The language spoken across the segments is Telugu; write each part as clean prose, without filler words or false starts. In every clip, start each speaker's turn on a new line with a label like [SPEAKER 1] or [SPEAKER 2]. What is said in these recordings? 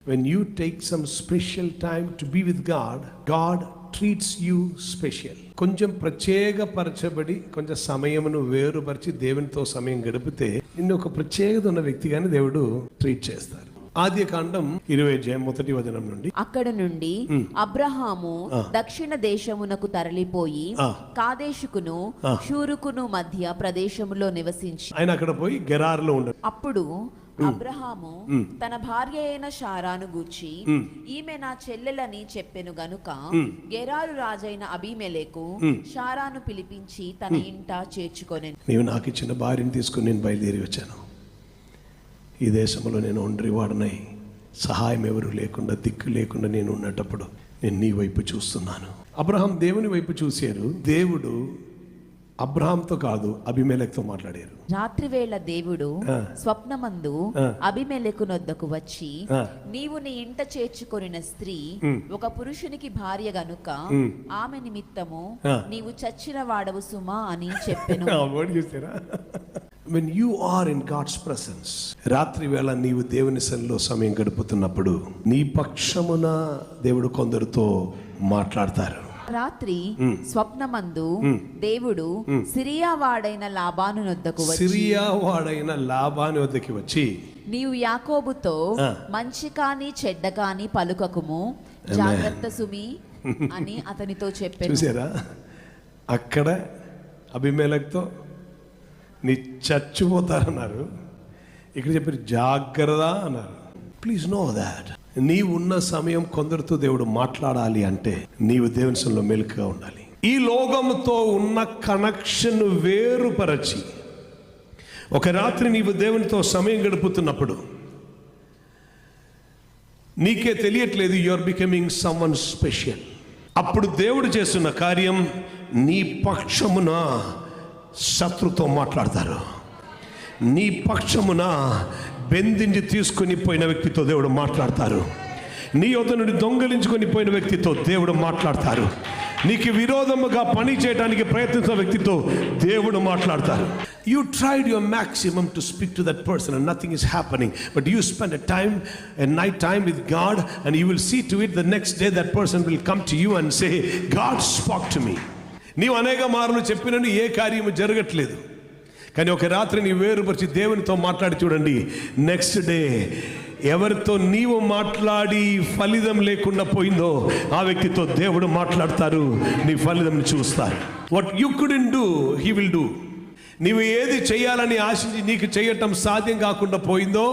[SPEAKER 1] When you take some special time to be with God, God treats you special. కొంచెం ప్రత్యేకపరచబడి కొంచెం సమయమును వేరుపరిచి దేవునితో సమయం గడిపితే నిన్ను ఒక ప్రత్యేకత ఉన్న వ్యక్తిగానే దేవుడు ట్రీట్ చేస్తారు. ఆదికాండం 20:1 నుండి
[SPEAKER 2] అక్కడ నుండి అబ్రహాము దక్షిణ దేశమునకు తరలిపోయి కాదేశుకును షూరుకును మధ్య ప్రదేశములో నివసించి
[SPEAKER 1] ఆయన అక్కడ పోయి గెరారులో ఉన్నాడు.
[SPEAKER 2] అప్పుడు అబ్రహాము తన భార్య అయిన షారాను గూర్చి ఈమె నా చెల్లెలని చెప్పెను గనుక గెరారు రాజైన అబీమెలెకు షారాను పిలిపించి తన ఇంట చేర్చుకొనెను.
[SPEAKER 1] నీవు నాకు ఇచ్చిన భార్యను తీసుకుని నేను బయలుదేరి వచ్చాను. ఈ దేశంలో నేను ఒంటరివాడనై సహాయం ఎవరు లేకుండా దిక్కు లేకుండా నేను ఉన్నప్పుడు నేను నీ వైపు చూస్తున్నాను. అబ్రహాం దేవుని వైపు చూశారు. దేవుడు అబ్రహాంతో కాదు అబీమెలెకుతో మాట్లాడారు.
[SPEAKER 2] రాత్రి వేళ దేవుడు స్వప్నమందు అబీమెలెకు నొద్దకు వచ్చి నీవు నీ ఇంట చేర్చుకొనిన స్త్రీ ఒక పురుషునికి భార్య గనుక ఆమె నిమిత్తము నీవు చచ్చిన వాడవు సుమా అని చెప్పెను.
[SPEAKER 1] When you are in God's presence, రాత్రి వేళ నీవు దేవుని సన్నిధిలో సమయం గడుపుతున్నప్పుడు నీ పక్షమున దేవుడు కొందరితో మాట్లాడతారు.
[SPEAKER 2] రాత్రి స్వప్నమందు దేవుడు సిరియా వాడైన లాబాను వద్దకు వచ్చి నీవు యాకోబుతో మంచి కాని చెడ్డ కాని పలుకకుము, జాగ్రత్త సుమి అని అతనితో చెప్పారు.
[SPEAKER 1] చూసారా, అక్కడ అబీమెలెకుతో నీ చచ్చిపోతారన్నారు, ఇక్కడ చెప్పారు జాగ్రత్త అన్నారు. ప్లీజ్ నో దాట్ నీవు ఉన్న సమయం కొందరితో దేవుడు మాట్లాడాలి అంటే నీవు దేవుని సన్నిధిలో మెలకుగా ఉండాలి. ఈ లోకంతో ఉన్న కనెక్షన్ వేరుపరచి ఒక రాత్రి నీవు దేవునితో సమయం గడుపుతున్నప్పుడు నీకే తెలియట్లేదు, you are becoming someone special. అప్పుడు దేవుడు చేస్తున్న కార్యం, నీ పక్షమున శత్రుతో మాట్లాడతారు. నీ పక్షమున బెందించి తీసుకొని పోయిన వ్యక్తితో దేవుడు మాట్లాడతారు. నీ యొద్ద నుండి దొంగలించుకొని పోయిన వ్యక్తితో దేవుడు మాట్లాడతారు. నీకు విరోధముగా పని చేయడానికి ప్రయత్నిస్తున్న వ్యక్తితో దేవుడు మాట్లాడతారు. You tried your maximum to speak to that person and nothing is happening, but you spend a night time with God and you will see to it the next day that person will come to you and say, God spoke to me. నీవు అనేక మార్లు చెప్పినను ఏ కార్యము జరగట్లేదు, కానీ ఒక రాత్రి నీ వేరుపరిచి దేవునితో మాట్లాడి చూడండి. నెక్స్ట్ డే ఎవరితో నీవు మాట్లాడి ఫలితం లేకుండా పోయిందో ఆ వ్యక్తితో దేవుడు మాట్లాడతారు, నీ ఫలితం చూస్తారు. What you couldn't do he will do. నీవు ఏది చేయాలని ఆశించి నీకు చేయటం సాధ్యం కాకుండా పోయిందో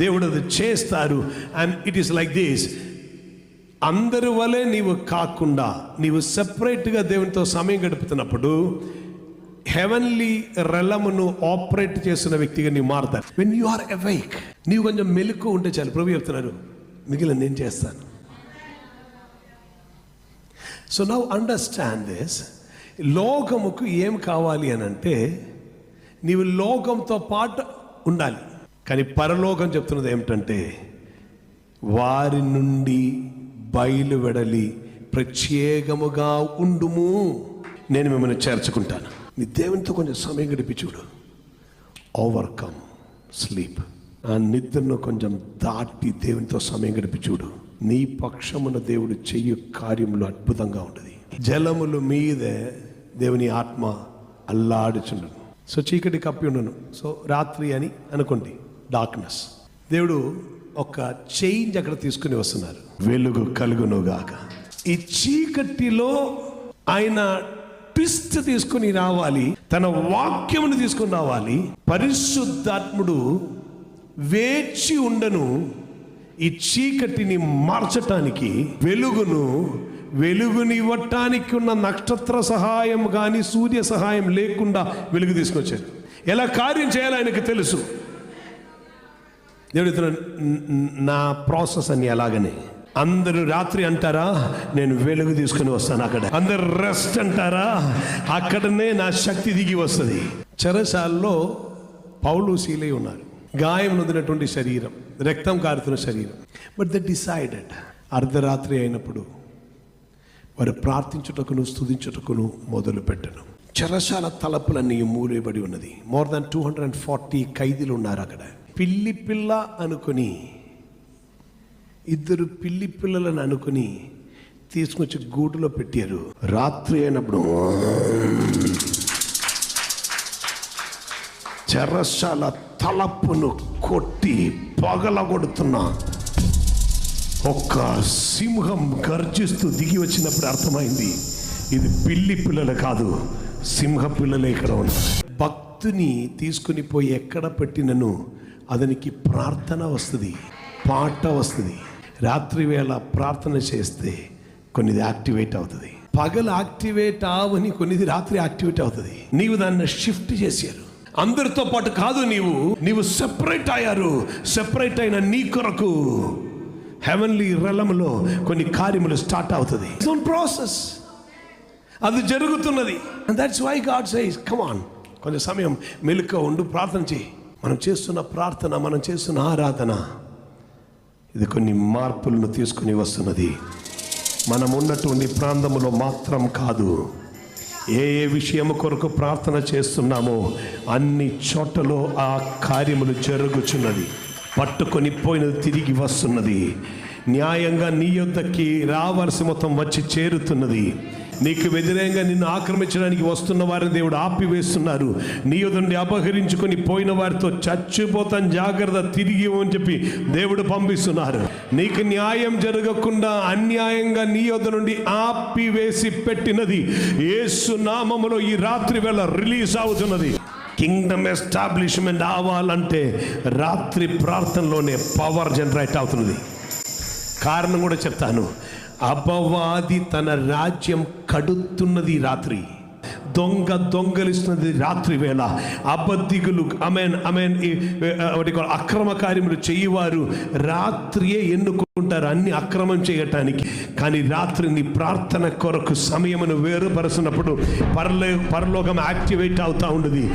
[SPEAKER 1] దేవుడు అది చేస్తారు. And it is like this. అందరి వలె నీవు కాకుండా నీవు సెపరేట్గా దేవునితో సమయం గడుపుతున్నప్పుడు హెవెన్లీ రెలమును ఆపరేట్ చేస్తున్న వ్యక్తిగా నీవు మారుతారు. వెన్ యు ఆర్ అవైక్, నీవు కొంచెం మెలుకు ఉంటే చాలు. ప్రభు చెప్తున్నారు, మిగిలిన నేను చేస్తాను. So now understand this. లోకముకు ఏం కావాలి అని అంటే నీవు లోకంతో పాటు ఉండాలి, కానీ పరలోకం చెప్తున్నది ఏమిటంటే వారి నుండి బయలు వెడలి ప్రత్యేకముగా ఉండుము, నేను మిమ్మల్ని చేర్చుకుంటాను. నీ దేవునితో కొంచెం సమయం గడిపి చూడు. Overcome sleep. ఆ నిద్రను కొంచెం దాటి దేవునితో సమయం గడిపి చూడు. నీ పక్షమున దేవుడు చెయ్యు కార్యములు అద్భుతంగా ఉంటుంది. జలముల మీదే దేవుని ఆత్మ అల్లాడుచుండను. సో చీకటి కప్పి ఉండను. సో రాత్రి అని అనుకోండి, డార్క్నెస్. దేవుడు ఒక చేంజ్ అక్కడ తీసుకుని వస్తున్నారు. వెలుగు కలుగునుగాక. ఈ చీకటిలో ఆయన ట్విస్ట్ తీసుకుని రావాలి, తన వాక్యమును తీసుకుని రావాలి. పరిశుద్ధాత్ముడు వేచి ఉండను ఈ చీకటిని మార్చటానికి, వెలుగుని ఇవ్వటానికి ఉన్న నక్షత్ర సహాయం కానీ సూర్య సహాయం లేకుండా వెలుగు తీసుకొచ్చారు. ఎలా కార్యం చేయాలో ఆయనకు తెలుసు. దేవుడు నా ప్రాసెస్ అని ఎలాగనే. అందరూ రాత్రి అంటారా, నేను వెలుగు తీసుకుని వస్తాను. అక్కడ అందరు రెస్ట్ అంటారా, అక్కడనే నా శక్తి దిగి వస్తుంది. చెరసాలలో పౌలు శీలై ఉన్నారు. గాయం నొందినటువంటి శరీరం, రక్తం కారుతున్న శరీరం. బట్ దే డిసైడెడ్, అర్ధరాత్రి అయినప్పుడు వారు ప్రార్థించుటకును స్తుతించుటకును మొదలు పెట్టను. చెరసాల తలుపులన్నీ మూయబడి ఉన్నది. మోర్ దాన్ 240 ఖైదీలు ఉన్నారు అక్కడ. పిల్లి పిల్ల అనుకుని 2 పిల్లి పిల్లలను అనుకుని తీసుకొచ్చి గూడులో పెట్టారు. రాత్రి అయినప్పుడు చెరసాల తలపును కొట్టి పగలగొడుతున్న ఒక్క సింహం గర్జిస్తూ దిగి వచ్చినప్పుడు అర్థమైంది, ఇది పిల్లి పిల్లలు కాదు, సింహ పిల్లలే ఇక్కడ ఉన్నారు. భక్తుని తీసుకుని పోయి ఎక్కడ పెట్టినను అతనికి ప్రార్థన వస్తుంది, పాట వస్తుంది. రాత్రి వేళ ప్రార్థన చేస్తే కొన్నిది యాక్టివేట్ అవుతుంది. పగలు యాక్టివేట్ అవని కొన్నిది రాత్రి యాక్టివేట్ అవుతుంది. నీవు దాన్ని షిఫ్ట్ చేశారు. అందరితో పాటు కాదు, నీవు సెపరేట్ అయ్యారు. సెపరేట్ అయిన నీ కొరకు హెవెన్లీ రెలంలో కొన్ని కార్యములు స్టార్ట్ అవుతుంది. ప్రాసెస్ అది జరుగుతున్నది. And that's why God says come on, కొంచెం సమయం మెలుక ఉండు, ప్రార్థన చేయి. మనం చేస్తున్న ప్రార్థన, మనం చేస్తున్న ఆరాధన ఇది కొన్ని మార్పులను తీసుకుని వస్తున్నది. మనం ఉన్నటువంటి ప్రాంతంలో మాత్రం కాదు, ఏ విషయము కొరకు ప్రార్థన చేస్తున్నామో అన్ని చోట్లలో ఆ కార్యములు జరుగుచున్నది. పట్టుకొని పోయినది తిరిగి వస్తున్నది. న్యాయంగా నీ యొద్దకి రావాల్సి మొత్తం వచ్చి చేరుతున్నది. నీకు వ్యతిరేకంగా నిన్ను ఆక్రమించడానికి వస్తున్న వారిని దేవుడు ఆపివేస్తున్నారు. నీ యొద్ద నుండి అపహరించుకొని పోయిన వారితో చచ్చిపోతాను, జాగ్రత్త, తిరిగి అని చెప్పి దేవుడు పంపిస్తున్నారు. నీకు న్యాయం జరగకుండా అన్యాయంగా నీ యొద్ద నుండి ఆపివేసి పెట్టినది యేసు నామములో ఈ రాత్రి వేళ రిలీజ్ అవుతున్నది. కింగ్డమ్ ఎస్టాబ్లిష్మెంట్ అవ్వాలంటే రాత్రి ప్రార్థనలోనే పవర్ జనరేట్ అవుతున్నది. కారణం కూడా చెప్తాను. అపవాది తన రాజ్యం కడుతున్నది రాత్రి. దొంగలిస్తున్నది రాత్రి వేళ. అబద్ధికులు అక్రమ కార్యములు చేయవారు రాత్రియే ఎన్నుకుంటారు అన్ని అక్రమం చేయటానికి. కానీ రాత్రి నీ ప్రార్థన కొరకు సమయమును వేరుపరుస్తున్నప్పుడు పరలోకం యాక్టివేట్ అవుతా ఉన్నది.